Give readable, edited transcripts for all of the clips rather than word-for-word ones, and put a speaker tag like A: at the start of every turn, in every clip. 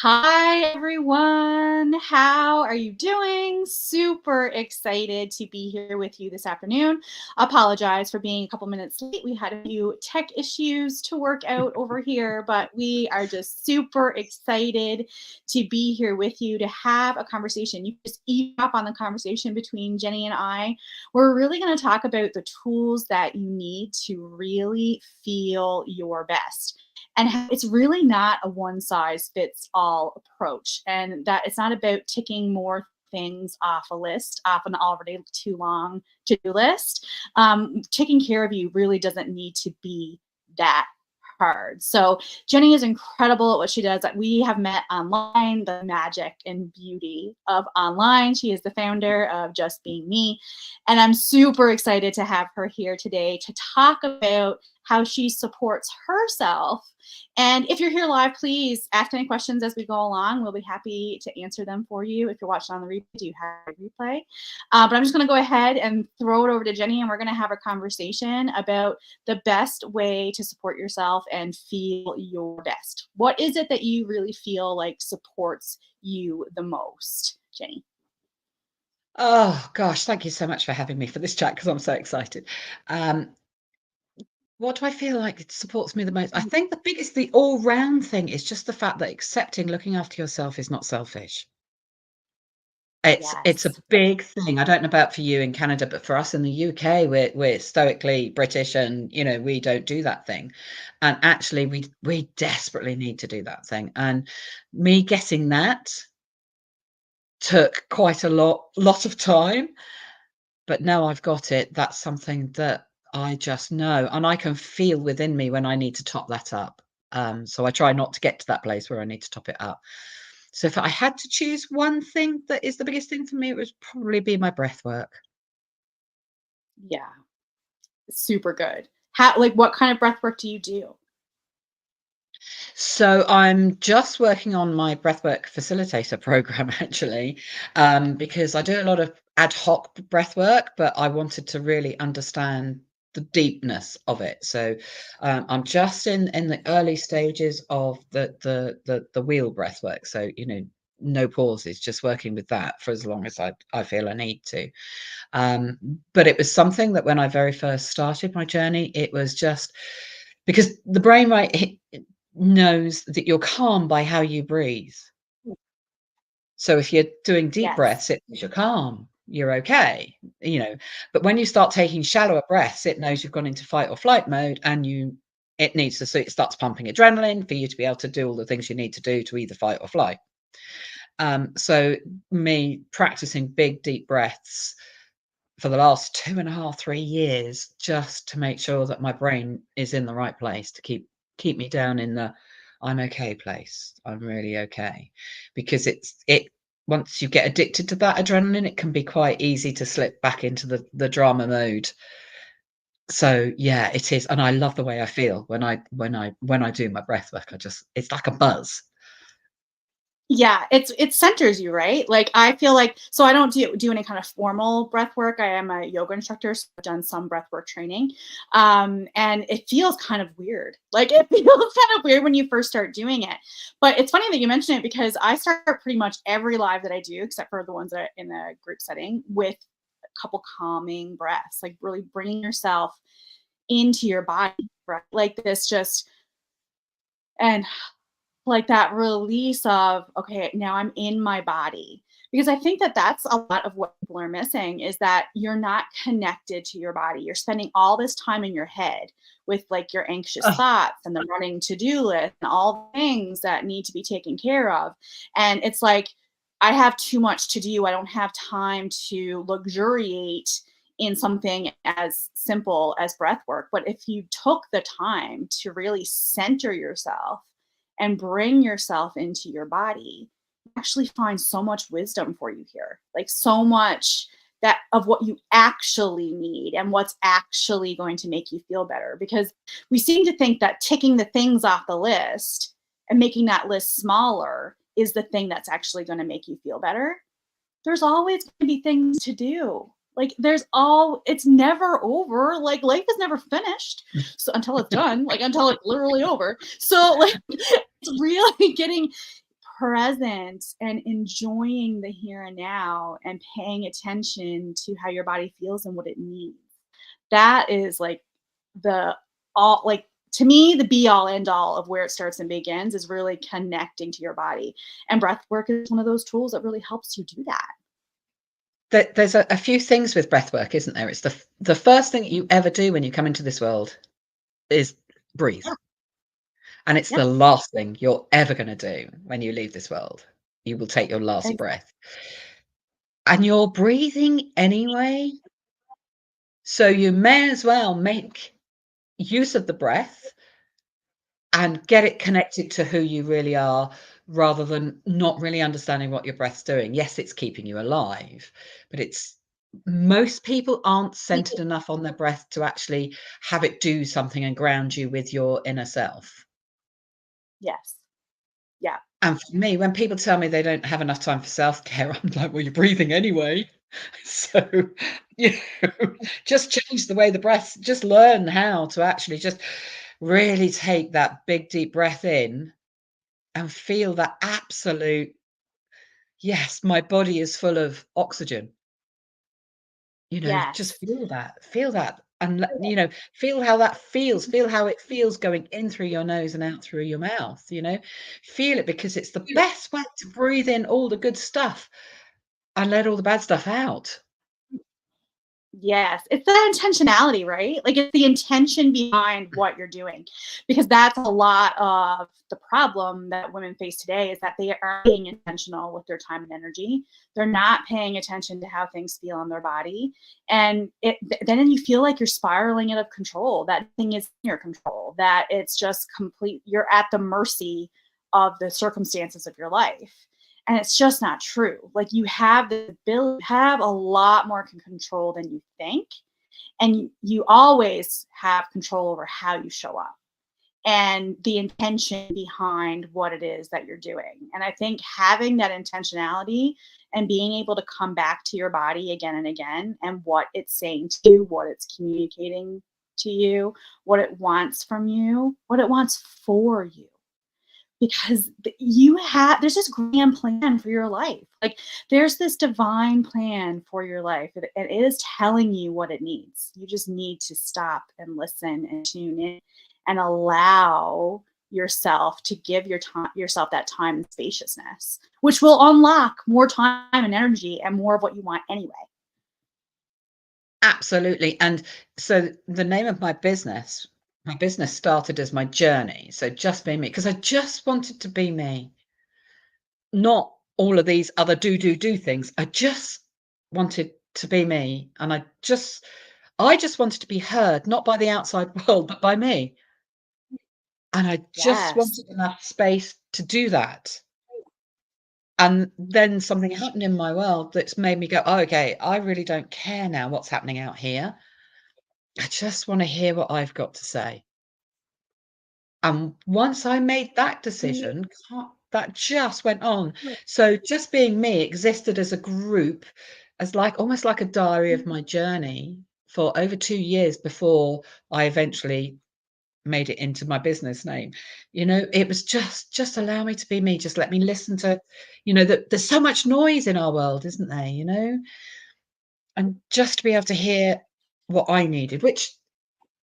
A: Hi, everyone. How are you doing? Super excited to be here with you this afternoon. Apologize for being a couple minutes late. We had a few tech issues to work out over here, but we are just super excited to be here with you to have a conversation. You just eat up on the conversation between Jenny and I. We're really going to talk about the tools that you need to really feel your best, and it's really not a one size fits all approach, and that it's not about ticking more things off a list, off an already too long to-do list. Taking care of you really doesn't need to be that hard. So Jenny is incredible at what she does. We have met online, the magic and beauty of online. She is the founder of Just Being Me, and I'm super excited to have her here today to talk about how she supports herself. And if you're here live, please ask any questions as we go along. We'll be happy to answer them for you. If you're watching on the replay, do you have a replay? But I'm just going to go ahead and throw it over to Jenny, and we're going to have a conversation about the best way to support yourself and feel your best. What is it that you really feel like supports you the most, Jenny?
B: Oh gosh, thank you so much for having me for this chat because I'm so excited. What do I feel like it supports me the most? I think the all-round thing is just the fact that accepting looking after yourself is not selfish. It's a
A: Yes.
B: big thing. I don't know about for you in Canada, but for us in the UK, we're stoically British, and we don't do that thing. And actually, we desperately need to do that thing. And me getting that took quite a lot of time. But now I've got it, that's something that I just know, and I can feel within me when I need to top that up. So I try not to get to that place where I need to top it up. So if I had to choose one thing that is the biggest thing for me, it would probably be my breath work.
A: Yeah. Super good. How, like, what kind of breath work do you do?
B: So I'm just working on my breathwork facilitator program actually, because I do a lot of ad hoc breath work, but I wanted to really understand the deepness of it. So I'm just in the early stages of the wheel breath work. So no pauses, just working with that for as long as I feel I need to. Um, but it was something that when I very first started my journey, it was just because the brain, right, it knows that you're calm by how you breathe. So if you're doing deep
A: Yes.
B: breaths, it knows you're calm, you're okay, But when you start taking shallower breaths, it knows you've gone into fight or flight mode, and it needs to, so it starts pumping adrenaline for you to be able to do all the things you need to do to either fight or flight. So me practicing big deep breaths for the last 2.5, 3 years, just to make sure that my brain is in the right place to keep me down in the I'm okay place. I'm really okay. Because it once you get addicted to that adrenaline, it can be quite easy to slip back into the drama mode. So yeah, it is. And I love the way I feel when I do my breath work. It's like a buzz.
A: Yeah, it centers you, right? Like, I feel like, so I don't do any kind of formal breath work. I am a yoga instructor, so I've done some breath work training. And it feels kind of weird. Like, it feels kind of weird when you first start doing it. But it's funny that you mention it, because I start pretty much every live that I do, except for the ones that are in the group setting, with a couple calming breaths, like really bringing yourself into your body, right? Like this just, and like that release of, okay, now I'm in my body. Because I think that that's a lot of what people are missing, is that you're not connected to your body. You're spending all this time in your head with like your anxious
B: Oh,
A: thoughts and the running to-do list and all the things that need to be taken care of. And it's like, I have too much to do. I don't have time to luxuriate in something as simple as breath work. But if you took the time to really center yourself and bring yourself into your body, you actually find so much wisdom for you here. Like, so much that of what you actually need and what's actually going to make you feel better. Because we seem to think that ticking the things off the list and making that list smaller is the thing that's actually going to make you feel better. There's always going to be things to do. Like, it's never over. Like, life is never finished. So until it's done, like until it's literally over. So like, it's really getting present and enjoying the here and now and paying attention to how your body feels and what it needs. That is like the all like to me, the be all end all of where it starts and begins is really connecting to your body. And breath work is one of those tools that really helps you do that.
B: There's a few things with breath work, isn't there? It's the first thing that you ever do when you come into this world is breathe.
A: Yeah.
B: And it's
A: Yeah.
B: the last thing you're ever going to do when you leave this world. You will take your last
A: Exactly.
B: breath. And you're breathing anyway. So you may as well make use of the breath and get it connected to who you really are rather than not really understanding what your breath's doing. Yes, it's keeping you alive, but it's most people aren't centered enough on their breath to actually have it do something and ground you with your inner self.
A: Yes. Yeah.
B: And for me, when people tell me they don't have enough time for self-care, I'm like, well, you're breathing anyway. So, you know, just change the way the breath, just learn how to actually just really take that big, deep breath in and feel that absolute, yes, my body is full of oxygen. Just
A: Yes.
B: feel that. And, feel how that feels, feel how it feels going in through your nose and out through your mouth, feel it because it's the best way to breathe in all the good stuff and let all the bad stuff out.
A: Yes, it's that intentionality, right? Like, it's the intention behind what you're doing, because that's a lot of the problem that women face today is that they aren't being intentional with their time and energy. They're not paying attention to how things feel on their body, and then you feel like you're spiraling out of control. That thing is in your control. That it's just complete. You're at the mercy of the circumstances of your life. And it's just not true. Like, you have the ability, have a lot more control than you think, and you always have control over how you show up and the intention behind what it is that you're doing. And I think having that intentionality and being able to come back to your body again and again and what it's saying to you, what it's communicating to you, what it wants from you, what it wants for you, because there's this grand plan for your life. Like, there's this divine plan for your life, and it is telling you what it needs. You just need to stop and listen and tune in and allow yourself to give yourself that time and spaciousness, which will unlock more time and energy and more of what you want anyway.
B: Absolutely. And so the name of my business started as my journey. So just be me, because I just wanted to be me, not all of these other do things. I just wanted to be me. And I just wanted to be heard, not by the outside world, but by me. And I just
A: Yes.
B: wanted enough space to do that. And then something happened in my world that's made me go, oh, okay, I really don't care now what's happening out here. I just want to hear what I've got to say. And once I made that decision, that just went on. So just being me existed as a group, as like almost like a diary of my journey for over 2 years before I eventually made it into my business name. It was just allow me to be me. Just let me listen to, that there's so much noise in our world, isn't there? And just to be able to hear what I needed, which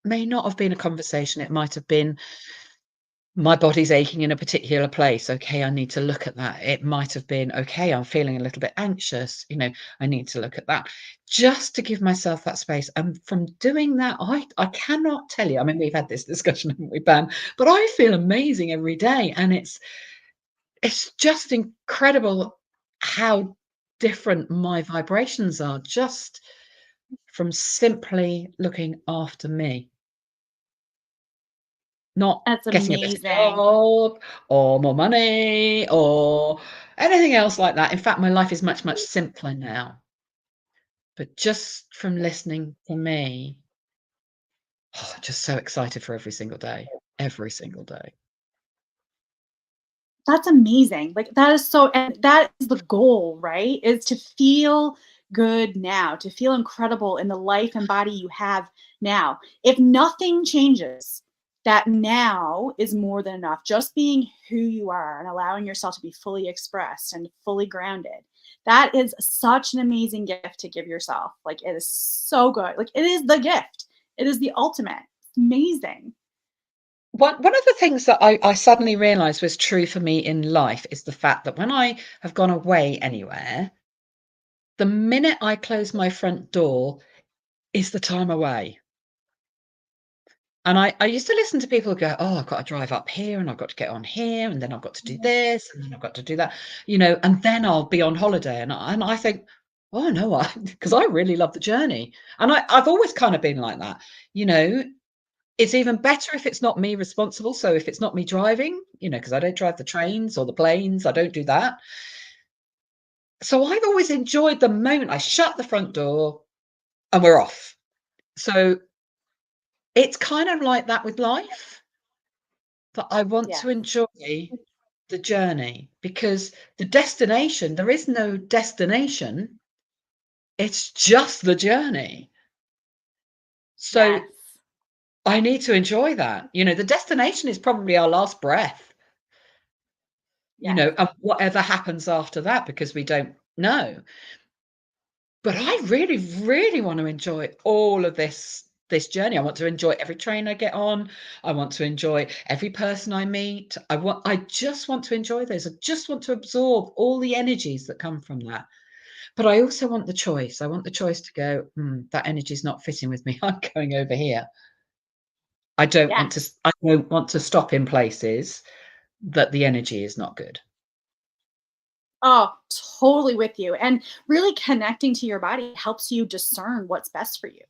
B: may not have been a conversation. It might have been my body's aching in a particular place. Okay, I need to look at that. It might have been, okay, I'm feeling a little bit anxious. I need to look at that just to give myself that space. And from doing that, I cannot tell you. I mean, we've had this discussion, haven't we, Pam? But I feel amazing every day. And it's just incredible how different my vibrations are just from simply looking after me. Not
A: That's
B: getting a better
A: amazing.
B: job or more money or anything else like that. In fact, my life is much, much simpler now. But just from listening to me, just so excited for every single day. Every single day.
A: That's amazing. Like, that is so, and that is the goal, right? Is to feel good now, to feel incredible in the life and body you have now. If nothing changes, that now is more than enough. Just being who you are and allowing yourself to be fully expressed and fully grounded. That is such an amazing gift to give yourself. Like, it is so good. Like, it is the gift. It is the ultimate. It's amazing.
B: One of the things that I suddenly realized was true for me in life is the fact that when I have gone away anywhere, the minute I close my front door is the time away. And I used to listen to people go, oh, I've got to drive up here and I've got to get on here and then I've got to do
A: Mhm.
B: this and then I've got to do that, you know, and then I'll be on holiday. And I think, oh, no, because I really love the journey. And I've always kind of been like that, you know. It's even better if it's not me responsible. So if it's not me driving, you know, because I don't drive the trains or the planes, I don't do that. So I've always enjoyed the moment I shut the front door and we're off. So it's kind of like that with life, that I want
A: Yeah.
B: to enjoy the journey, because the destination, there is no destination, it's just the journey. So
A: Yes.
B: I need to enjoy that. You know, the destination is probably our last breath, you
A: Yes.
B: know, and whatever happens after that, because we don't know. But I really, really want to enjoy all of this journey. I want to enjoy every train I get on. I want to enjoy every person I meet. I just want to enjoy those. I just want to absorb all the energies that come from that. But I also want the choice. I want the choice to go, that energy is not fitting with me. I'm going over here.
A: Yes.
B: I don't want to stop in places that the energy is not good.
A: Oh, totally with you. And really connecting to your body helps you discern what's best for you.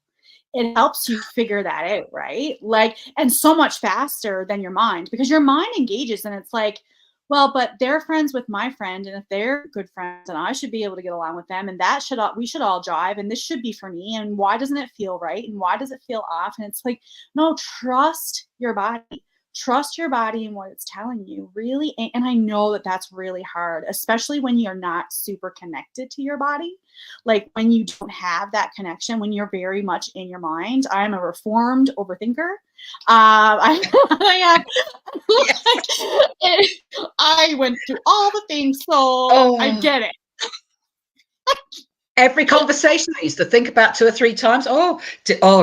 A: It helps you figure that out, right? Like, and so much faster than your mind, because your mind engages and it's like, well, but they're friends with my friend, and if they're good friends, and I should be able to get along with them, and that should all, we should all jive, and this should be for me. And why doesn't it feel right? And why does it feel off? And it's like, no, trust your body. Trust your body and what it's telling you, really. And I know that that's really hard, especially when you're not super connected to your body, like when you don't have that connection, when you're very much in your mind. I'm a reformed overthinker. I, I have,
B: Yes.
A: I went through all the things, so I
B: Oh,
A: get it.
B: every conversation I used to think about 2 or 3 times. Oh,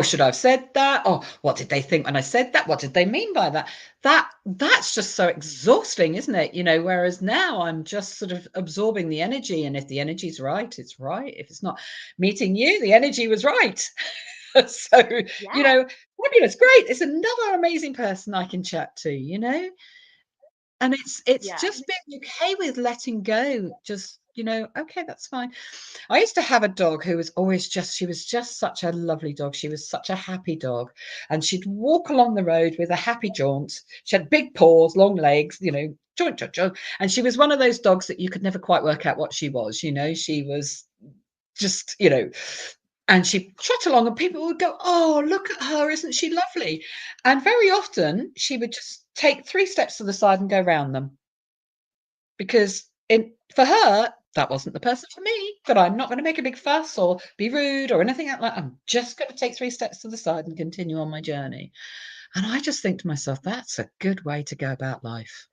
B: should I have said that? Oh, what did they think when I said that? What did they mean by that? That's just so exhausting, isn't it? You know, whereas now I'm just sort of absorbing the energy, and if the energy's right, it's right. If it's not, meeting you, the energy was right. So, you
A: Yeah,
B: know, fabulous, great. It's another amazing person I can chat to, you know? And it's
A: yeah,
B: just being okay with letting go. Just, you know, okay, that's fine. I used to have a dog who was always just, she was just such a lovely dog. She was such a happy dog. And she'd walk along the road with a happy jaunt. She had big paws, long legs, you know, jaunt, jaunt, jaunt. And she was one of those dogs that you could never quite work out what she was. You know, she was just, you know, and she'd trot along and people would go, oh, look at her, isn't she lovely? And very often she would just take 3 steps to the side and go round them, because for her, that wasn't the person for me. But I'm not going to make a big fuss or be rude or anything like that. I'm just going to take 3 steps to the side and continue on my journey. And I just think to myself, that's a good way to go about life.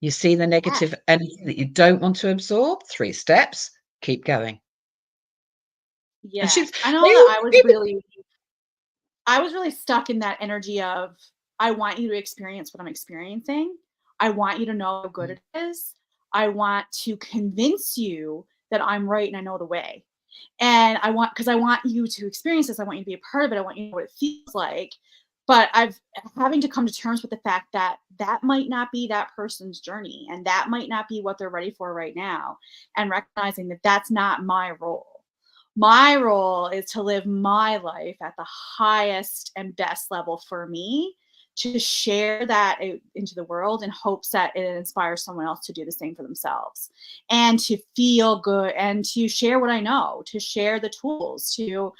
B: You see the
A: yeah,
B: negative energy that you don't want to absorb, 3 steps, keep going. And
A: yeah.
B: she's
A: I know
B: they
A: that
B: all
A: I was really stuck in that energy of, I want you to experience what I'm experiencing. I want you to know how good
B: people.
A: it is. I want to convince you that I'm right and I know the way. And because I want you to experience this. I want you to be a part of it. I want you to know what it feels like. But I've having to come to terms with the fact that that might not be that person's journey, and that might not be what they're ready for right now. And recognizing that that's not my role. My role is to live my life at the highest and best level for me, to share that out into the world in hopes that it inspires someone else to do the same for themselves, and to feel good, and to share what I know, to share the tools, to,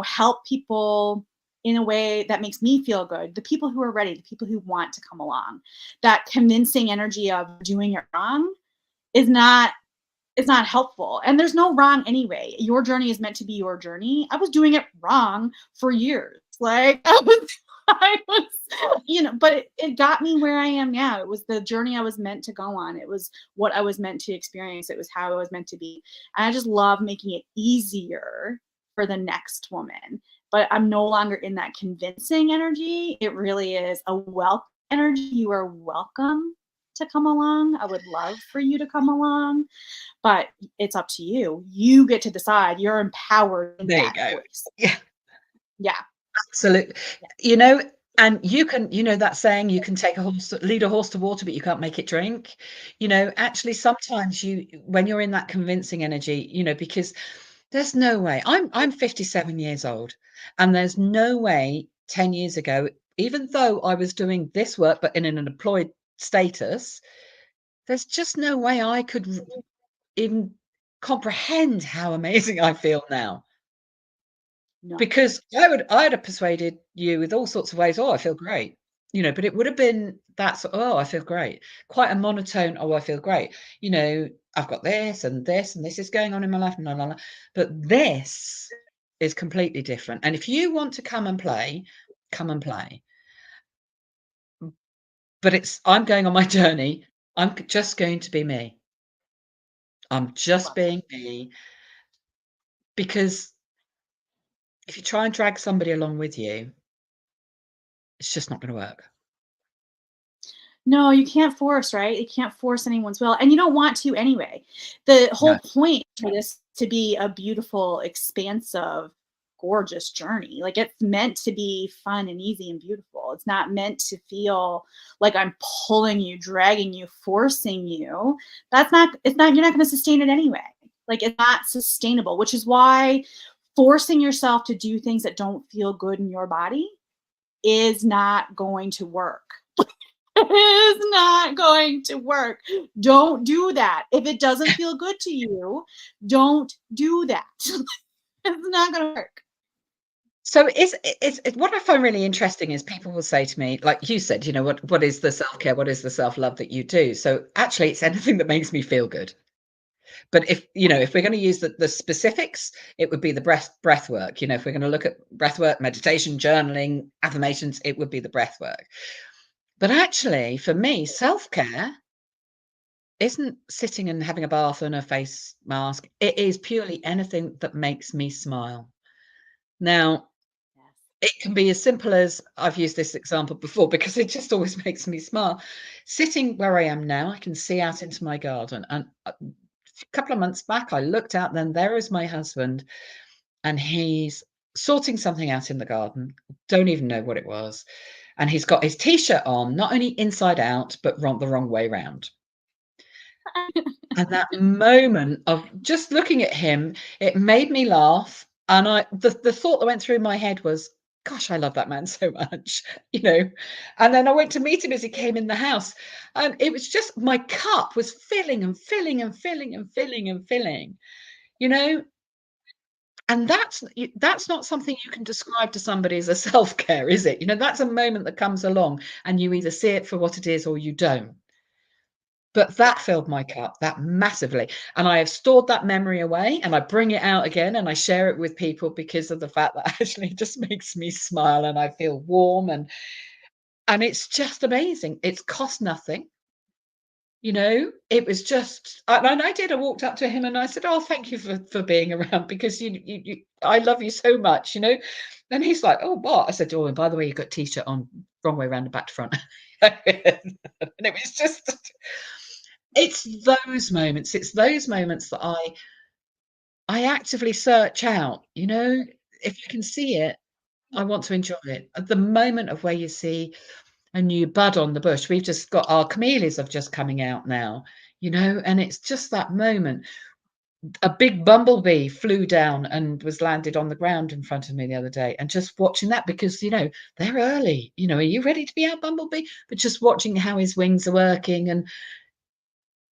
A: help people in a way that makes me feel good. The people who are ready, the people who want to come along. That convincing energy of doing it wrong is not, it's not helpful. And there's no wrong anyway. Your journey is meant to be your journey. I was doing it wrong for years. Like, I was I was, but it got me where I am now. It was the journey I was meant to go on. It was what I was meant to experience. It was how I was meant to be. And I just love making it easier for the next woman. But I'm no longer in that convincing energy. It really is a welcome energy. You are welcome to come along. I would love for you to come along, but it's up to you. You get to decide. You're empowered in
B: There you
A: that
B: go.
A: voice.
B: Yeah,
A: Yeah.
B: absolutely. You know, and you can, that saying, you can lead a horse to water, but you can't make it drink. Actually, sometimes when you're in that convincing energy, because there's no way. I'm 57 years old, and there's no way 10 years ago, even though I was doing this work, but in an employed status, there's just no way I could even comprehend how amazing I feel now.
A: No.
B: Because I'd have persuaded you with all sorts of ways, "Oh, I feel great." But it would have been "Oh, I feel great." Quite a monotone, "Oh, I feel great." "I've got this and this and this is going on in my life, and la, la, la." But this is completely different. And if you want to come and play, come and play. But I'm going on my journey. I'm just going to be me. I'm just
A: Love it.
B: being me, because if you try and drag somebody along with you, it's just not gonna work.
A: No, you can't force, right? You can't force anyone's will, and you don't want to anyway. The
B: No.
A: whole point for this to be a beautiful, expansive, gorgeous journey. Like, it's meant to be fun and easy and beautiful. It's not meant to feel like I'm pulling you, dragging you, forcing you. You're not gonna sustain it anyway. Like, it's not sustainable, which is why forcing yourself to do things that don't feel good in your body is not going to work. It is not going to work. Don't do that. If it doesn't feel good to you, don't do that. It's not going to work.
B: So what I find really interesting is people will say to me, like you said, what is the self-care? What is the self-love that you do? So actually, it's anything that makes me feel good. But if we're going to use the specifics, it would be the breath work. If we're going to look at breath work, meditation, journaling, affirmations, it would be the breath work. But actually, for me, self-care isn't sitting and having a bath and a face mask. It is purely anything that makes me smile. Now,
A: Yes.
B: it can be as simple as, I've used this example before because it just always makes me smile. Sitting where I am now, I can see out into my garden. And a couple of months back, I looked out, then there is my husband, and he's sorting something out in the garden. Don't even know what it was. And he's got his t-shirt on, not only inside out, but the wrong way round. And that moment of just looking at him, it made me laugh. And the thought that went through my head was, gosh, I love that man so much, And then I went to meet him as he came in the house. And it was just, my cup was filling and filling and filling and filling and filling, you know. And that's not something you can describe to somebody as a self-care, is it? That's a moment that comes along and you either see it for what it is or you don't. But that filled my cup, that massively. And I have stored that memory away, and I bring it out again and I share it with people because of the fact that actually it just makes me smile and I feel warm, and it's just amazing. It's cost nothing. It was just, and I walked up to him and I said, "Oh, thank you for being around, because I love you so much, And he's like, "Oh, what?" I said, "Oh, and by the way, you got t-shirt on wrong way around the back to front." And it was just, it's those moments that I actively search out, if you can see it, I want to enjoy it. At the moment of where you see a new bud on the bush, we've just got our camellias have just coming out now, and it's just that moment. A big bumblebee flew down and was landed on the ground in front of me the other day, and just watching that, because they're early, are you ready to be out, bumblebee? But just watching how his wings are working, and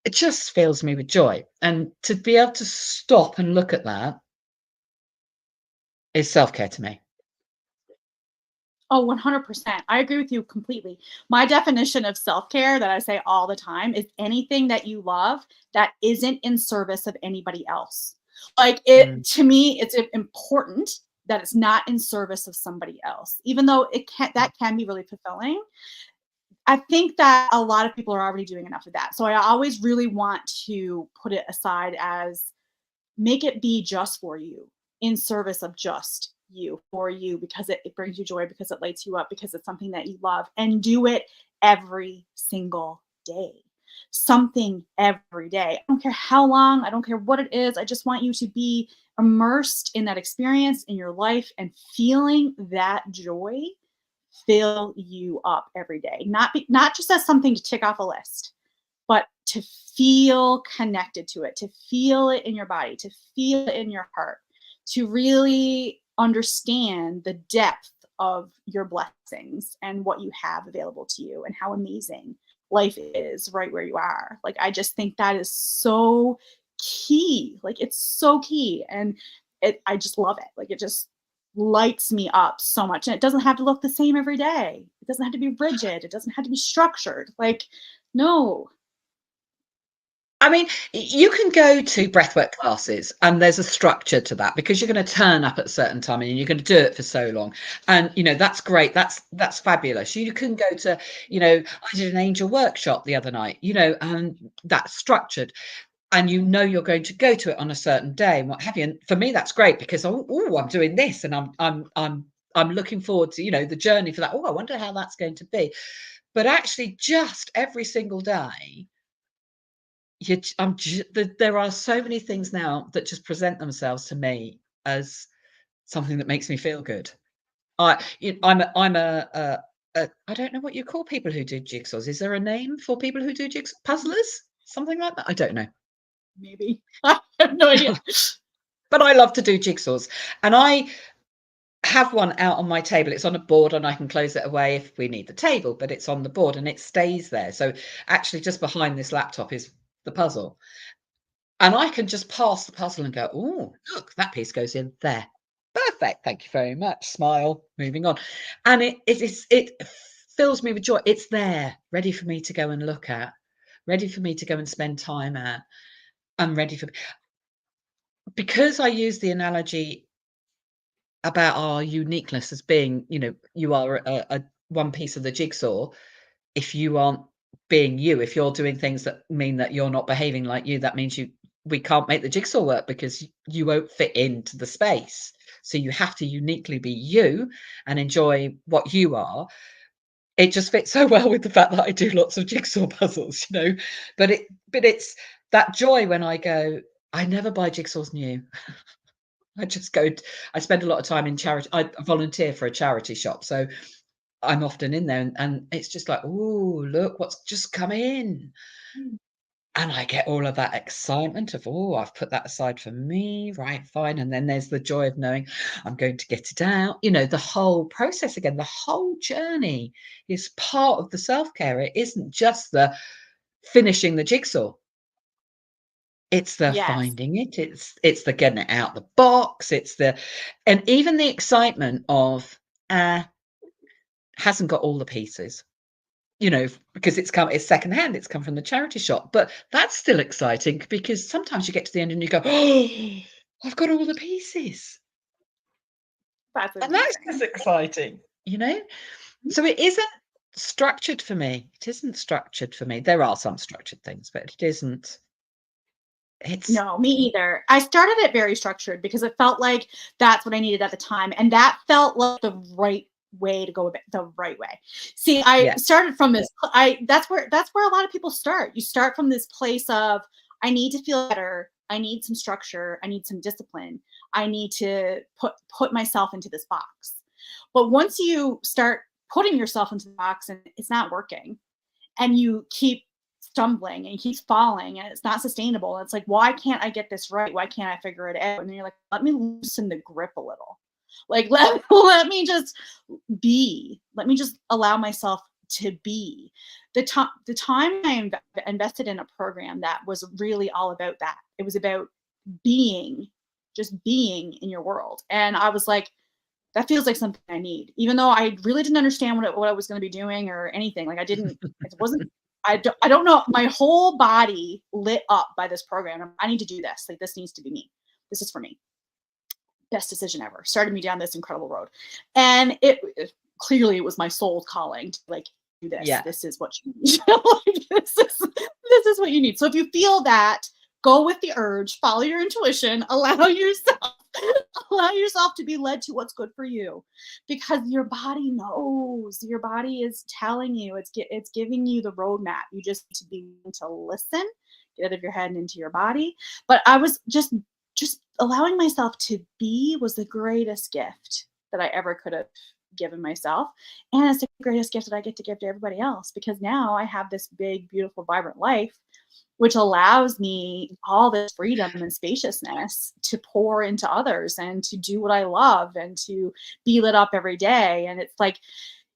B: it just fills me with joy. And to be able to stop and look at that is self-care to me.
A: Oh, 100%. I agree with you completely. My definition of self-care that I say all the time is anything that you love that isn't in service of anybody else. Like,
B: Mm.
A: to me, it's important that it's not in service of somebody else, even though that can be really fulfilling. I think that a lot of people are already doing enough of that. So I always really want to put it aside as, make it be just for you, in service of just you, for you, because it brings you joy, because it lights you up, because it's something that you love, and do it every single day. Something every day. I don't care how long, I don't care what it is. I just want you to be immersed in that experience in your life and feeling that joy fill you up every day. Not just as something to tick off a list, but to feel connected to it, to feel it in your body, to feel it in your heart, to really understand the depth of your blessings and what you have available to you and how amazing life is right where you are. Like, I just think that is so key. Like, it's so key. And I just love it. Like, it just lights me up so much. And it doesn't have to look the same every day. It doesn't have to be rigid. It doesn't have to be structured. Like, no.
B: I mean, you can go to breathwork classes and there's a structure to that, because you're going to turn up at a certain time and you're going to do it for so long. And, that's great. That's fabulous. You can go to, I did an angel workshop the other night, and that's structured. And you're going to go to it on a certain day and what have you. And for me, that's great, because I'm doing this, and I'm looking forward to, the journey for that. Oh, I wonder how that's going to be. But actually, just every single day, there are so many things now that just present themselves to me as something that makes me feel good. I'm a I don't know what you call people who do jigsaws. Is there a name for people who do puzzlers? Something like that? I don't know.
A: Maybe. I have no idea.
B: But I love to do jigsaws, and I have one out on my table. It's on a board and I can close it away if we need the table, but it's on the board and it stays there. So actually, just behind this laptop is the puzzle. And I can just pass the puzzle and go, oh, look, that piece goes in there. Perfect. Thank you very much. Smile. Moving on. And it fills me with joy. It's there, ready for me to go and look at, ready for me to go and spend time at. I'm ready for, because I use the analogy about our uniqueness as being, you are a one piece of the jigsaw. If you aren't being you, if you're doing things that mean that you're not behaving like you, that means we can't make the jigsaw work, because you won't fit into the space. So you have to uniquely be you and enjoy what you are. It just fits so well with the fact that I do lots of jigsaw puzzles, but it's that joy when I go, I never buy jigsaws new. I just go, I spend a lot of time in charity. I volunteer for a charity shop, so I'm often in there, and it's just like, oh, look what's just come in. And I get all of that excitement of, oh, I've put that aside for me, right, fine. And then there's the joy of knowing I'm going to get it out. The whole process again, the whole journey is part of the self-care. It isn't just the finishing the jigsaw. It's the
A: Yes.
B: finding it. It's the getting it out the box. And even the excitement of, hasn't got all the pieces. Because it's secondhand, it's come from the charity shop, but that's still exciting, because sometimes you get to the end and you go, oh, I've got all the pieces.
A: That's
B: And that's
A: amazing.
B: just exciting, So it isn't structured for me. It isn't structured for me. There are some structured things, but it isn't.
A: No, me either. I started it very structured because it felt like that's what I needed at the time. And that felt like the right way to go about the right way. See, I
B: Yeah.
A: started from this. That's where a lot of people start. You start from this place of, I need to feel better. I need some structure. I need some discipline. I need to put myself into this box. But once you start putting yourself into the box and it's not working, and you keep stumbling and keeps falling and it's not sustainable. It's like, why can't I get this right? Why can't I figure it out? And then you're like, let me loosen the grip a little. Like, let me just be. Let me just allow myself to be. The time I invested in a program that was really all about that. It was about being, just being in your world. And I was like, that feels like something I need, even though I really didn't understand what I was going to be doing or anything. Like, it wasn't, I don't know. My whole body lit up by this program. I need to do this. Like, this needs to be me. This is for me. best decision ever. Started me down this incredible road. And clearly it was my soul calling to like do this.
B: Yeah.
A: This is what you need. Like, this is what you need. So if you feel that, go with the urge, follow your intuition, allow yourself to be led to what's good for you, because your body knows. Your body is telling you. It's giving you the roadmap. You just need to be willing to listen, get out of your head and into your body. But I was just allowing myself to be was the greatest gift that I ever could have given myself. And it's the greatest gift that I get to give to everybody else, because now I have this big, beautiful, vibrant life, which allows me all this freedom and spaciousness to pour into others and to do what I love and to be lit up every day. And it's like,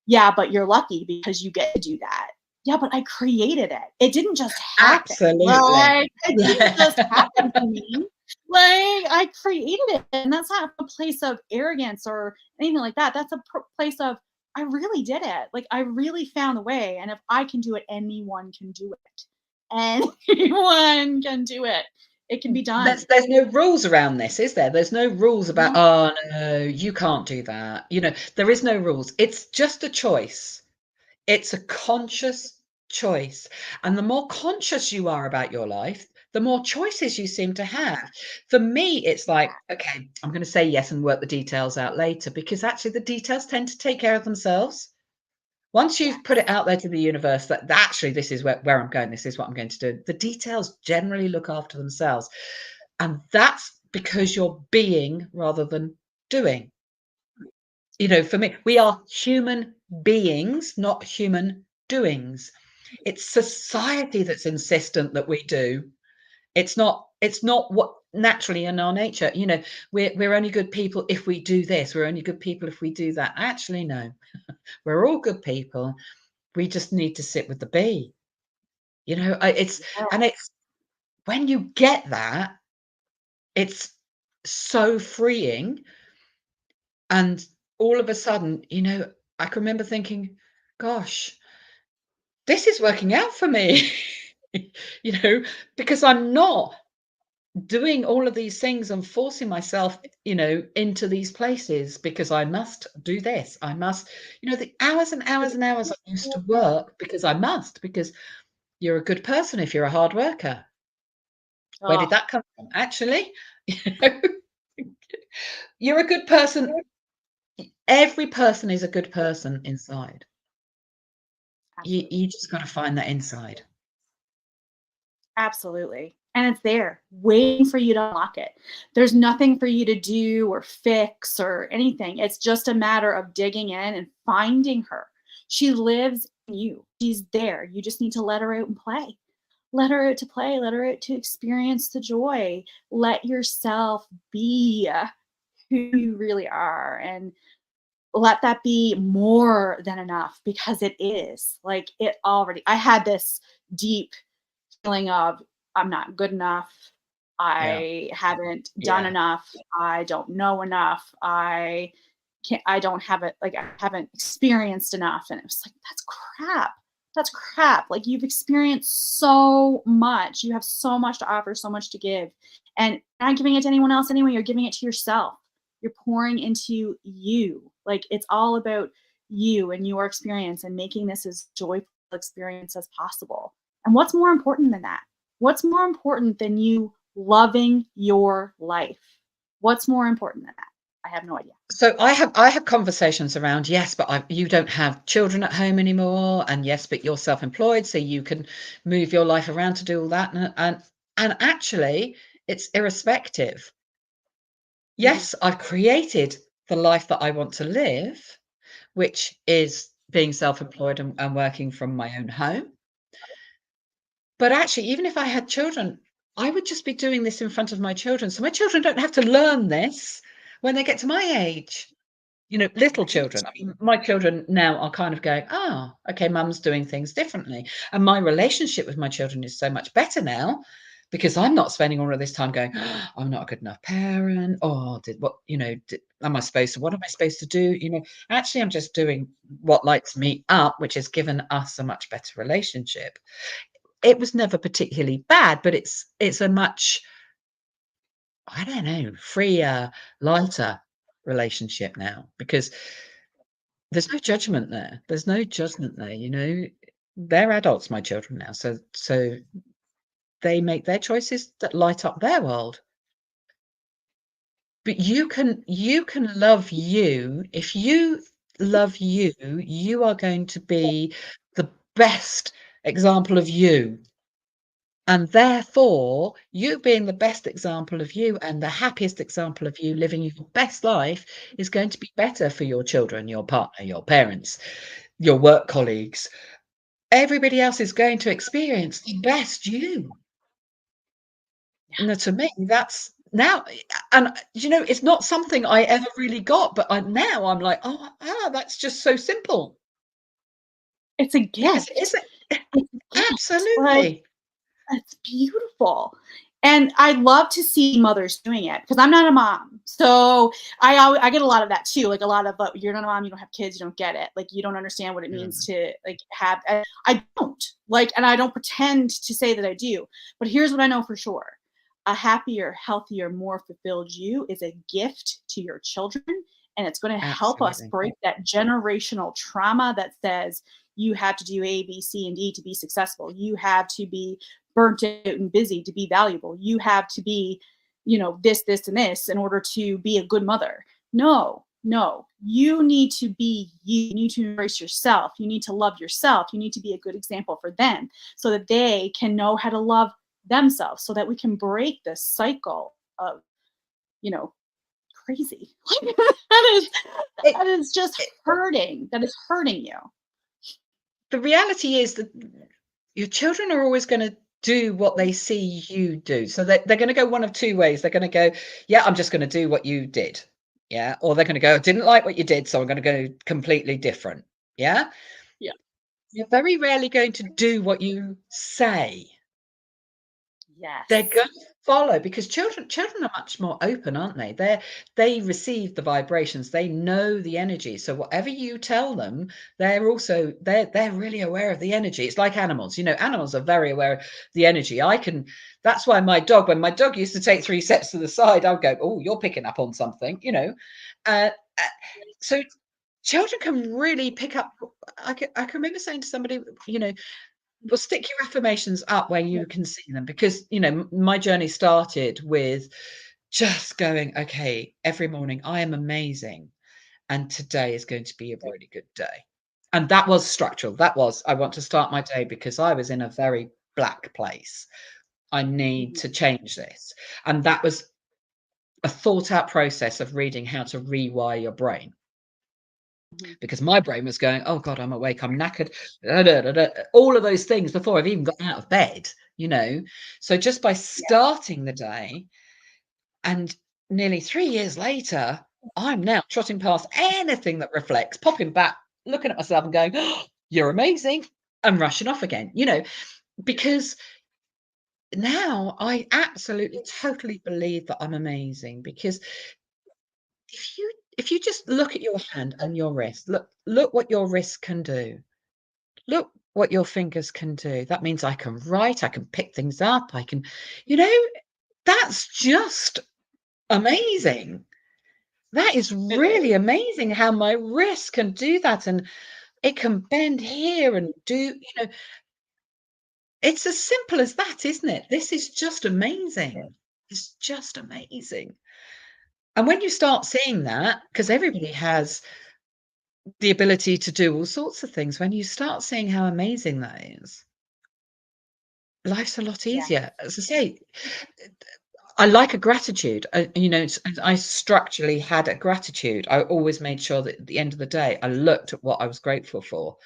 A: yeah, but you're lucky because you get to do that. Yeah, but I created it. It didn't just happen.
B: Absolutely.
A: Like, it didn't just happen to me. Like, I created it. And that's not a place of arrogance or anything like that. That's a place of, I really did it. Like, I really found a way. And if I can do it, anyone can do it. Anyone can do it. It can be done.
B: There's no rules around this, is there? There's no rules about,
A: No.
B: oh no, you can't do that. There is no rules. It's just a choice. It's a conscious choice. And the more conscious you are about your life, the more choices you seem to have. For me, it's like, okay, I'm going to say yes and work the details out later, because actually the details tend to take care of themselves. Once you've put it out there to the universe that actually this is where I'm going, this is what I'm going to do, the details generally look after themselves. And that's because you're being rather than doing. For me, we are human beings, not human doings. It's society that's insistent that we do. It's not what naturally in our nature. We're only good people if we do this. We're only good people if we do that. Actually, no. We're all good people. We just need to sit with the bee. It's when you get that, it's so freeing. And all of a sudden, I can remember thinking, gosh, this is working out for me, because I'm not doing all of these things and forcing myself, into these places because I must do this. I must, the hours and hours and hours I used to work because because you're a good person if you're a hard worker. Where did that come from? Actually, you're a good person. Every person is a good person inside. You just got to find that inside.
A: Absolutely. And it's there waiting for you to unlock it. There's nothing for you to do or fix or anything. It's just a matter of digging in and finding her. She lives in you. She's there. You just need to let her out and play. Let her out to play. Let her out to experience the joy. Let yourself be who you really are, and let that be more than enough, because it is. Like, I had this deep feeling of, I'm not good enough.
B: Yeah.
A: I haven't done
B: Yeah.
A: enough. I don't know enough. I don't have it. Like, I haven't experienced enough. And it was like, that's crap. That's crap. Like, you've experienced so much. You have so much to offer, so much to give. And you're not giving it to anyone else anyway. You're giving it to yourself. You're pouring into you. Like, it's all about you and your experience and making this as joyful experience as possible. And what's more important than that? What's more important than you loving your life? What's more important than that? I have no idea.
B: So I have conversations around, yes, but you don't have children at home anymore, and yes, but you're self-employed, so you can move your life around to do all that, and actually, it's irrespective. Yes, I've created the life that I want to live, which is being self-employed and working from my own home. But actually, even if I had children, I would just be doing this in front of my children. So my children don't have to learn this when they get to my age. Little children. I mean, my children now are kind of going, oh, okay, mum's doing things differently. And my relationship with my children is so much better now because I'm not spending all of this time going, oh, I'm not a good enough parent. Oh, what am I supposed to, what am I supposed to do? Actually, I'm just doing what lights me up, which has given us a much better relationship. It was never particularly bad, but it's a much I don't know, freer, lighter relationship now, because there's no judgment there. There's no judgment there, you know? They're adults, my children now, so they make their choices that light up their world. But you can love you. If you love you, you are going to be the best example of you. And therefore, you being the best example of you and the happiest example of you living your best life is going to be better for your children, your partner, your parents, your work colleagues. Everybody else is going to experience the best you. Now, to me, that's now, and you know, it's not something I ever really got, but now I'm like, oh, that's just so simple
A: It's a
B: because it
A: gift.
B: isn't.
A: It's a gift. Like,
B: Absolutely.
A: it's beautiful. And I love to see mothers doing it because I'm not a mom. So I get a lot of that too. Like a lot of, you're not a mom, you don't have kids, you don't get it. Like you don't understand what it means
B: Mm,
A: to like have. I don't like, and I don't pretend to say that I do. But here's what I know for sure: a happier, healthier, more fulfilled you is a gift to your children, and it's going to help us
B: absolutely.
A: break that generational trauma that says you have to do A, B, C, and D to be successful. You have to be burnt out and busy to be valuable. You have to be, this, and this in order to be a good mother. No, no. You need to be you. You need to embrace yourself. You need to love yourself. You need to be a good example for them so that they can know how to love themselves so that we can break this cycle of, you know, crazy. that is
B: It,
A: that is just
B: it,
A: hurting. That is hurting you.
B: the reality is that your children are always going to do what they see you do. So they're going to go one of two ways. They're going to go, yeah, I'm just going to do what you did. Yeah. Or they're going to go, I didn't like what you did, so I'm going to go completely different. Yeah.
A: Yeah.
B: You're very rarely going to do what you say. They're
A: Yes.
B: going to follow because children are much more open, aren't they? They receive the vibrations, they know the energy. So whatever you tell them, they're really aware of the energy. It's like animals. You know, animals are very aware of the energy. That's why when my dog used to take 3 steps to the side, I would go, oh, you're picking up on something, you know. Uh, uh, so children can really pick up. I can remember saying to somebody, you know, well, stick your affirmations up where you can see them because, you know, my journey started with just going, okay, every morning I am amazing and today is going to be a really good day. And that was structural. That was, I want to start my day because I was in a very black place. I need
A: Mhm.
B: to change this. And that was a thought out process of reading how to rewire your brain
A: Mhm.
B: because my brain was going, "Oh God, I'm awake, I'm knackered," da, da, da, da, all of those things before I've even got out of bed, you know? So just by
A: Yeah.
B: starting the day and nearly 3 years later, I'm now trotting past anything that reflects, popping back, looking at myself and going, "Oh, you're amazing," and rushing off again, you know? Because now I absolutely, totally believe that I'm amazing because if you just look at your hand and your wrist, look what your wrist can do. Look what your fingers can do. That means I can write, I can pick things up, I can, you know, that's just amazing. That is
A: It is.
B: really amazing how my wrist can do that and it can bend here and do, you know, it's as simple as that, isn't it? This is just amazing. It's just amazing. And when you start seeing that, because everybody has the ability to do all sorts of things, when you start seeing how amazing that is, life's a lot
A: Yeah.
B: easier. As I say, I like a gratitude. You know, I structurally had a gratitude. I always made sure that at the end of the day, I looked at what I was grateful for.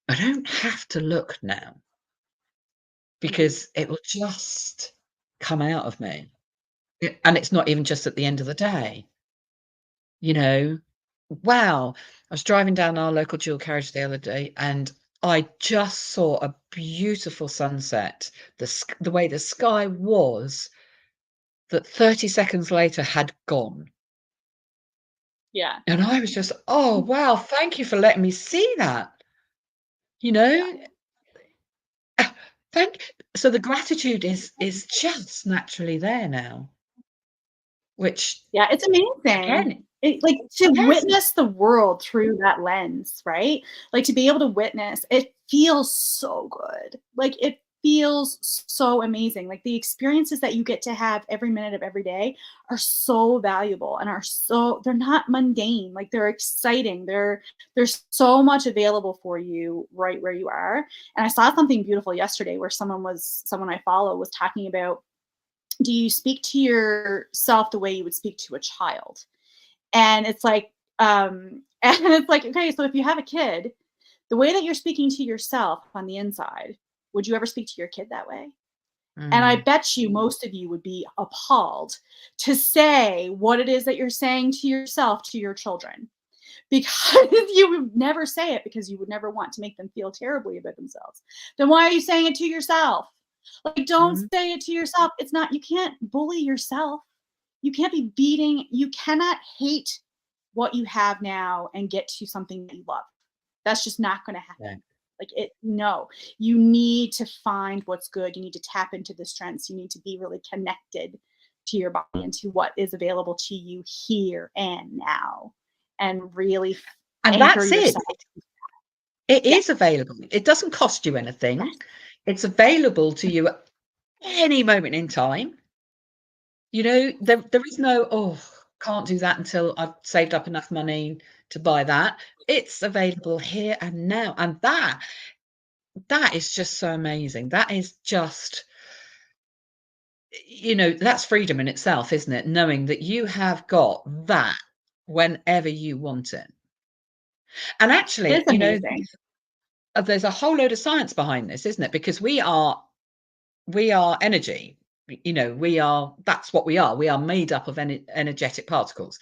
B: I don't have to look now
A: Mhm.
B: because it will just come out of me. And it's not even just at the end of the day, you know. Wow. I was driving down our local dual carriage the other day and I just saw a beautiful sunset. The way the sky was that 30 seconds later had gone.
A: Yeah.
B: And I was just, "Oh, wow, thank you for letting me see that." You
A: Yeah.
B: know? Ah, thank so the gratitude is just naturally there now. which
A: Yeah, it's amazing.
B: again,
A: Like to
B: yes,
A: witness the world through that lens, right? Like to be able to witness, it feels so good. Like it feels so amazing. Like the experiences that you get to have every minute of every day are so valuable and they're not mundane. Like they're exciting. There's so much available for you right where you are. And I saw something beautiful yesterday where someone I follow was talking about, do you speak to yourself the way you would speak to a child? And it's like, and it's like, okay, so if you have a kid, the way that you're speaking to yourself on the inside, would you ever speak to your kid that way? And I
B: mm,
A: bet you most of you would be appalled to say what it is that you're saying to yourself to your children, because you would never say it because you would never want to make them feel terribly about themselves. Then why are you saying it to yourself? Like, don't
B: mm,
A: say it to yourself. It's not, you can't bully yourself. You cannot hate what you have now and get to something that you love. That's just not going to
B: yeah.
A: happen. Like no, you need to find what's good. You need to tap into the strengths. You need to be really connected to your body and to what is available to you here and now, and really
B: And
A: anchor
B: that's it.
A: yourself.
B: It
A: Yeah.
B: is available. It doesn't cost you anything.
A: Yes.
B: It's available to you at any moment in time. There is no, "Oh, can't do that until I've saved up enough money to buy that." It's available here and now, and that is just so amazing. That is just, that's freedom in itself, isn't it? Knowing that you have got that whenever you want it. And
A: It
B: actually,
A: is amazing.
B: there's a whole load of science behind this, isn't it? Because we are energy. That's what we are. We are made up of energetic particles.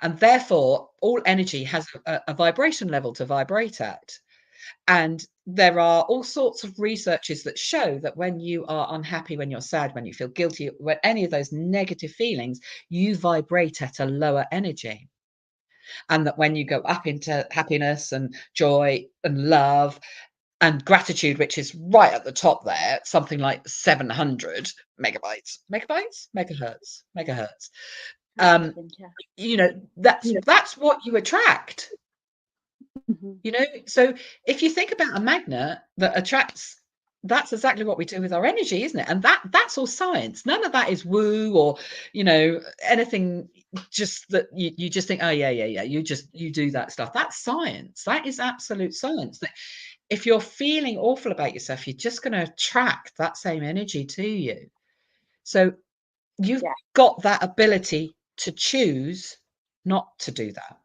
B: And therefore, all energy has a vibration level to vibrate at. And there are all sorts of researches that show that when you are unhappy, when you're sad, when you feel guilty, when any of those negative feelings, you vibrate at a lower energy. And that when you go up into happiness and joy and love and gratitude, which is right at the top there, something like 700 megahertz.
A: I
B: Um,
A: think, yeah.
B: that's what you attract.
A: Mhm.
B: So if you think about a magnet that attracts, that's exactly what we do with our energy, isn't it? And that's all science. None of that is woo or anything just that you just think, oh yeah, you do that stuff. That's science. That is absolute science. That if you're feeling awful about yourself, you're just going to attract that same energy to you. So you've
A: Yeah.
B: got that ability to choose not to do that.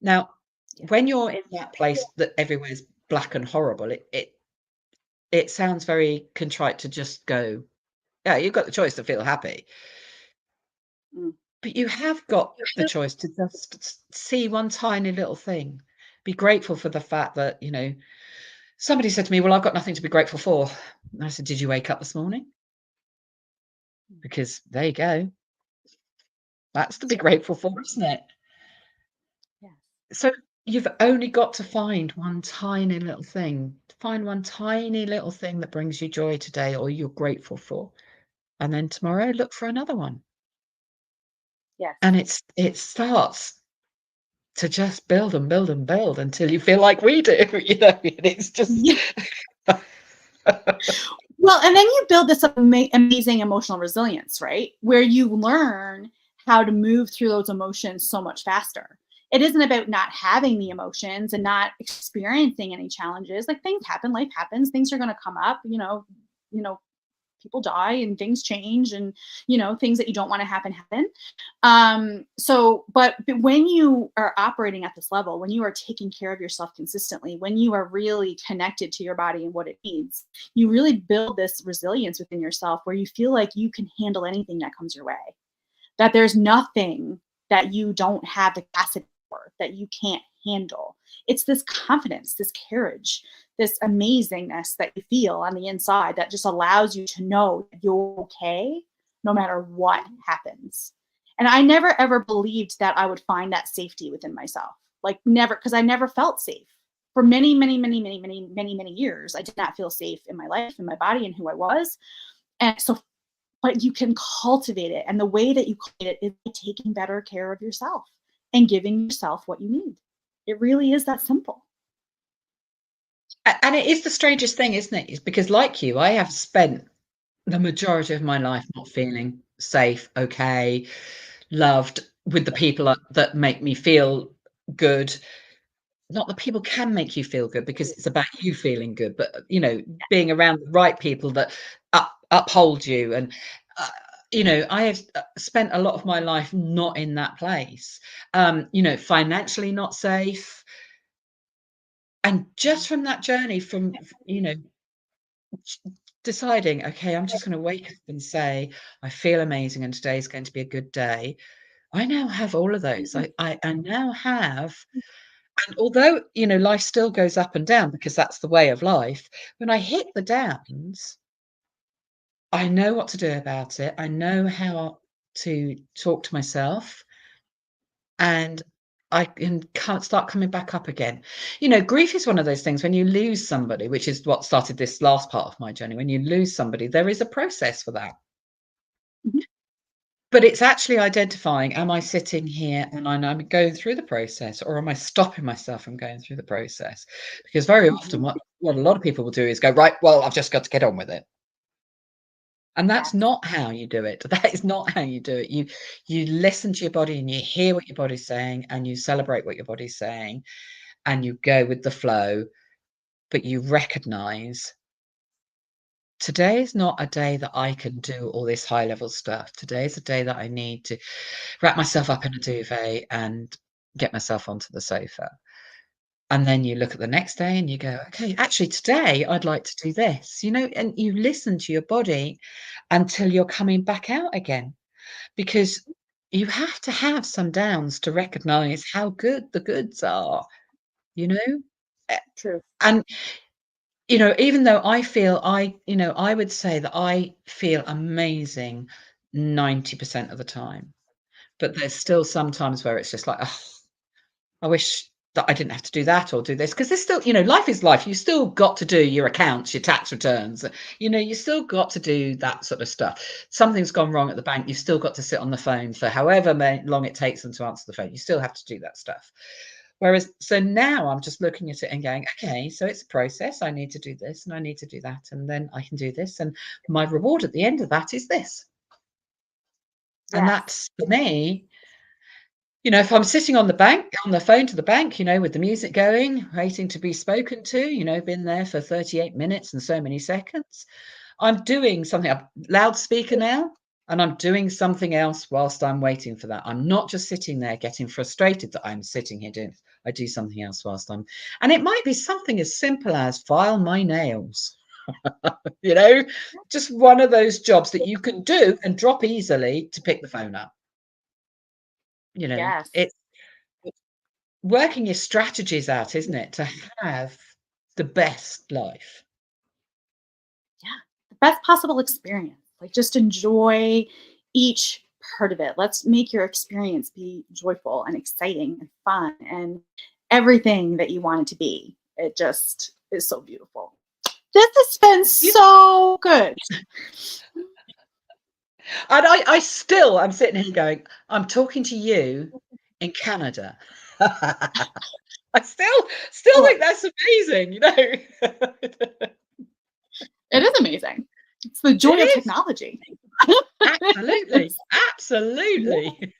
B: Now,
A: Yeah.
B: when you're in that place that everywhere's black and horrible, it sounds very contrite to just go, yeah, you've got the choice to feel happy.
A: Mm.
B: But you have got the choice to just see one tiny little thing. Be grateful for the fact that, somebody said to me, well, I've got nothing to be grateful for. And I said, did you wake up this morning? Because there you go. That's to
A: That's
B: be
A: right.
B: grateful for, isn't it?
A: Yes.
B: So you've only got to find one tiny little thing. Find one tiny little thing that brings you joy today or you're grateful for. And then tomorrow look for another one.
A: Yes.
B: And it starts to just build and build and build until you feel like we do, and it's just
A: Yeah. Well, and then you build this amazing emotional resilience, right? Where you learn how to move through those emotions so much faster. It isn't about not having the emotions and not experiencing any challenges. Like things happen, life happens, things are going to come up, people die and things change, and things that you don't want to happen. But when you are operating at this level, when you are taking care of yourself consistently, when you are really connected to your body and what it needs, you really build this resilience within yourself where you feel like you can handle anything that comes your way, that there's nothing that you don't have the capacity for, that you can't handle. It's this confidence, this courage, this amazingness that you feel on the inside that just allows you to know that you're okay no matter what happens. And I never ever believed that I would find that safety within myself. Like never, because I never felt safe. For many, many, many, many, many, many, many years, I did not feel safe in my life, in my body, and who I was. And so but you can cultivate it. And the way that you cultivate it is by taking better care of yourself and giving yourself what you need. It really is that simple.
B: And it is the strangest thing, isn't it? Is because, like you, I have spent the majority of my life not feeling safe, okay, loved, with the people that make me feel good. Not that people can make you feel good, because it's about you feeling good, but being around the right people that uphold you. And uh, I have spent a lot of my life not in that place, financially not safe. And just from that journey, from deciding, okay, I'm just going to wake up and say, I feel amazing and today's going to be a good day. I now have all of those. I now have. And although, life still goes up and down, because that's the way of life, when I hit the downs, I know what to do about it. I know how to talk to myself, and I can't start coming back up again. Grief is one of those things when you lose somebody, which is what started this last part of my journey. When you lose somebody, there is a process for that.
A: Mhm.
B: But it's actually identifying, am I sitting here and I'm going through the process, or am I stopping myself from going through the process? Because very often what a lot of people will do is go, right, well, I've just got to get on with it. And that's
A: Yes.
B: not how you do it. That is not how you do it. You listen to your body and you hear what your body's saying, and you celebrate what your body's saying, and you go with the flow, but you recognize today is not a day that I can do all this high level stuff. Today is a day that I need to wrap myself up in a duvet and get myself onto the sofa. And then you look at the next day and you go, okay, actually today I'd like to do this, and you listen to your body until you're coming back out again, because you have to have some downs to recognize how good the goods are, you know? Eh,
A: True.
B: And, even though I would say that I feel amazing 90% of the time, but there's still some times where it's just like, oh, I wish that I didn't have to do that or do this, because there's still, life is life. You still got to do your accounts, your tax returns. You still got to do that sort of stuff. Something's gone wrong at the bank. You've still got to sit on the phone for however long it takes them to answer the phone. You still have to do that stuff. Whereas, so now I'm just looking at it and going, okay, so it's a process. I need to do this and I need to do that, and then I can do this. And my reward at the end of that is this. And
A: Yes.
B: that's, for me, if I'm sitting on the phone to the bank, with the music going, waiting to be spoken to, been there for 38 minutes and so many seconds, I'm doing something. I'm loudspeaker now, and I'm doing something else whilst I'm waiting for that. I'm not just sitting there getting frustrated that I'm sitting here doing. I do something else whilst and it might be something as simple as file my nails. Just one of those jobs that you can do and drop easily to pick the phone up.
A: Yes.
B: It's working your strategies out, isn't it, to have the best life?
A: Yeah. The best possible experience. Like, just enjoy each part of it. Let's make your experience be joyful and exciting and fun and everything that you want it to be. It just is so beautiful. This has been
B: You
A: so good.
B: And I'm sitting here going, I'm talking to you in Canada. I still
A: Oh,
B: think that's amazing.
A: it is amazing. It's the
B: It
A: joy of
B: is.
A: technology.
B: Absolutely.
A: Yeah,
B: Absolutely.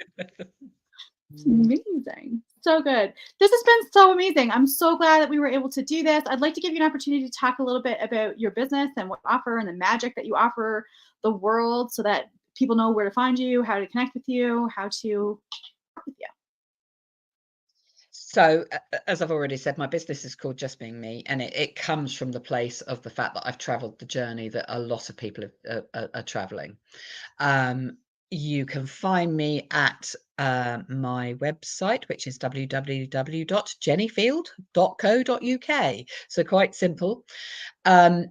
A: it's amazing. So good. This has been so amazing. I'm so glad that we were able to do this. I'd like to give you an opportunity to talk a little bit about your business and what you offer and the magic that you offer the world, so that people know where to find you, how to connect with you, how to work with you.
B: So, as I've already said, my business is called Just Being Me, and it comes from the place of the fact that I've traveled the journey that a lot of people are traveling. Um, you can find me at my website, which is www.jennyfield.co.uk. So quite simple. Um,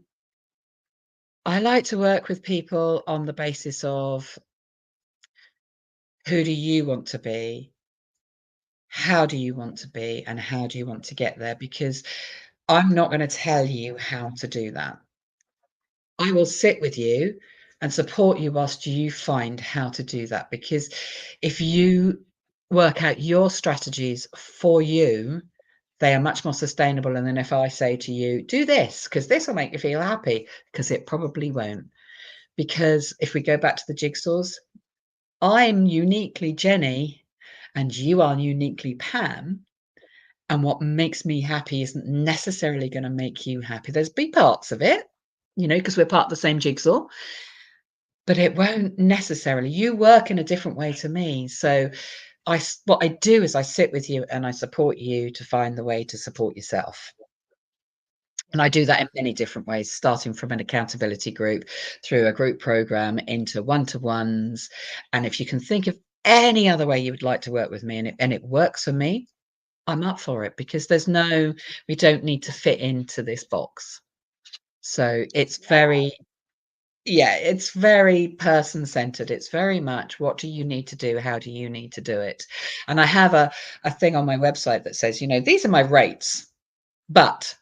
B: I like to work with people on the basis of, who do you want to be? How do you want to be? And how do you want to get there? Because I'm not going to tell you how to do that. I will sit with you and support you whilst you find how to do that. Because if you work out your strategies for you, they are much more sustainable. And then if I say to you, do this, because this will make you feel happy, because it probably won't. Because if we go back to the jigsaws, I'm uniquely Jenny and you are uniquely Pam. And what makes me happy isn't necessarily going to make you happy. There's big parts of it, because we're part of the same jigsaw, but it won't necessarily. You work in a different way to me. So what I do is I sit with you and I support you to find the way to support yourself. And I do that in many different ways, starting from an accountability group, through a group program, into one-to-ones. And if you can think of any other way you would like to work with me and it works for me, I'm up for it, because we don't need to fit into this box. So it's it's very person-centered. It's very much, what do you need to do? How do you need to do it? And I have a thing on my website that says, these are my rates, but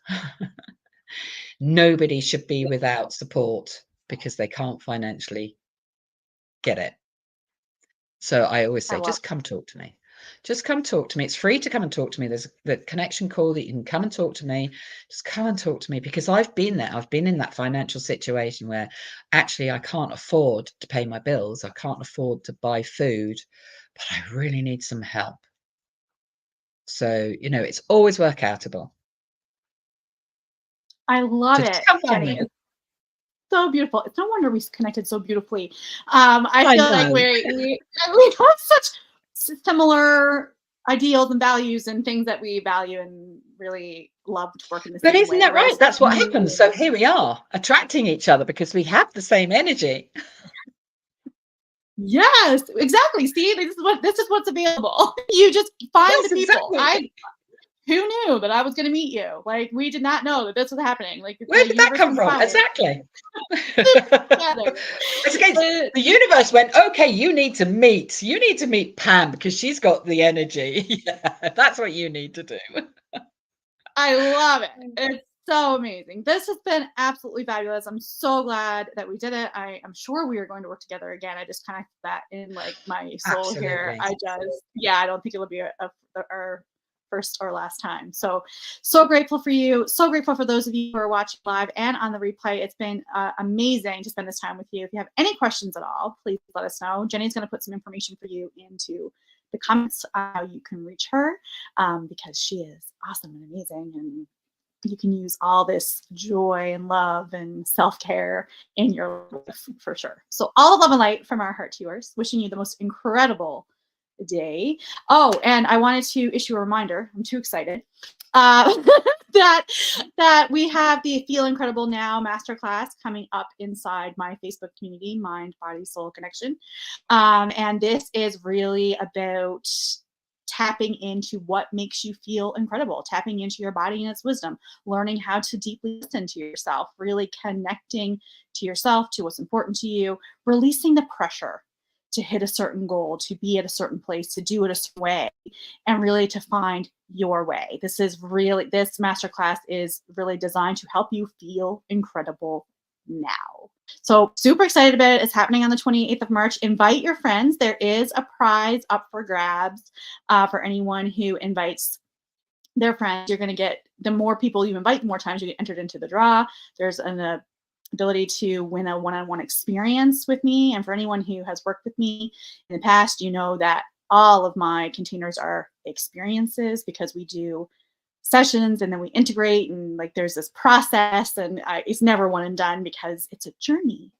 B: nobody should be without support because they can't financially get it. So I always say, just come talk to me. Just come talk to me. It's free to come and talk to me. There's the connection call that you can come and talk to me. Just come and talk to me, because I've been there. I've been in that financial situation where actually I can't afford to pay my bills. I can't afford to buy food, but I really need some help. So, it's always workoutable.
A: I love
B: So
A: it,
B: just come find
A: Jenny.
B: me.
A: It's so beautiful. It's no wonder we connected so beautifully. I feel like we have such similar ideals and values and things that we value and really love to work in the same way.
B: But isn't that right? That's what happens. So here we are, attracting each other because we have the same energy.
A: Yes, exactly. See, this is what's available. You just find the people.
B: Exactly.
A: Who knew that I was going to meet you? Like, we did not know that this was happening. Like,
B: where did that come from? Exactly. The universe went, okay, you need to meet Pam because she's got the energy. Yeah, that's what you need to do.
A: I love it. It's so amazing. This has been absolutely fabulous. I'm so glad that we did it. I am sure we are going to work together again. I just kind of that in like my soul here. I don't think it'll be our first or last time. So grateful for you. So grateful for those of you who are watching live and on the replay. It's been amazing to spend this time with you. If you have any questions at all, please let us know. Jenny's going to put some information for you into the comments how you can reach her, because she is awesome and amazing, and you can use all this joy and love and self-care in your life for sure. So all love and light from our heart to yours. Wishing you the most incredible day. Oh, and I wanted to issue a reminder. I'm too excited that we have the Feel Incredible Now masterclass coming up inside my Facebook community, Mind, Body, Soul Connection. And this is really about tapping into what makes you feel incredible, tapping into your body and its wisdom, learning how to deeply listen to yourself, really connecting to yourself, to what's important to you, releasing the pressure to hit a certain goal, to be at a certain place, to do it a certain way, and really to find your way. This masterclass is really designed to help you feel incredible now. So super excited about it. It's happening on the 28th of March. Invite your friends. There is a prize up for grabs for anyone who invites their friends. You're going to get, the more people you invite, the more times you get entered into the draw. There's an ability to win a one-on-one experience with me. And for anyone who has worked with me in the past, you know that all of my containers are experiences, because we do sessions and then we integrate, and like there's this process, and it's never one and done because it's a journey.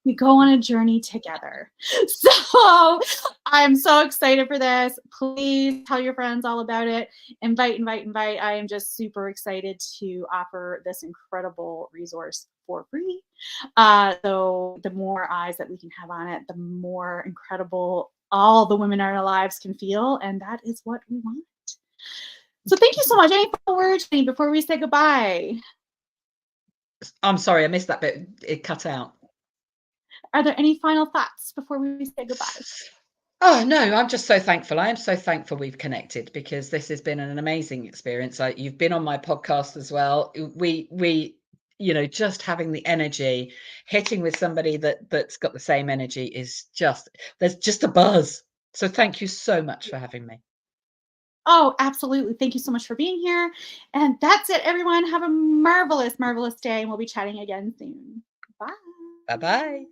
A: We go on a journey together. So I'm so excited for this. Please tell your friends all about it. Invite. I am just super excited to offer this incredible resource for free. So the more eyes that we can have on it, the more incredible all the women in our lives can feel. And that is what we want. So thank you so much. Any final words before we say goodbye?
B: I'm sorry, I missed that bit. It cut out.
A: Are there any final thoughts before we say goodbye?
B: Oh, no, I'm just so thankful. I am so thankful we've connected, because this has been an amazing experience. You've been on my podcast as well. just having the energy, hitting with somebody that's got the same energy is just, there's just a buzz. So thank you so much for having me.
A: Oh, absolutely. Thank you so much for being here. And that's it, everyone. Have a marvelous, marvelous day, and we'll be chatting again soon. Bye.
B: Bye bye.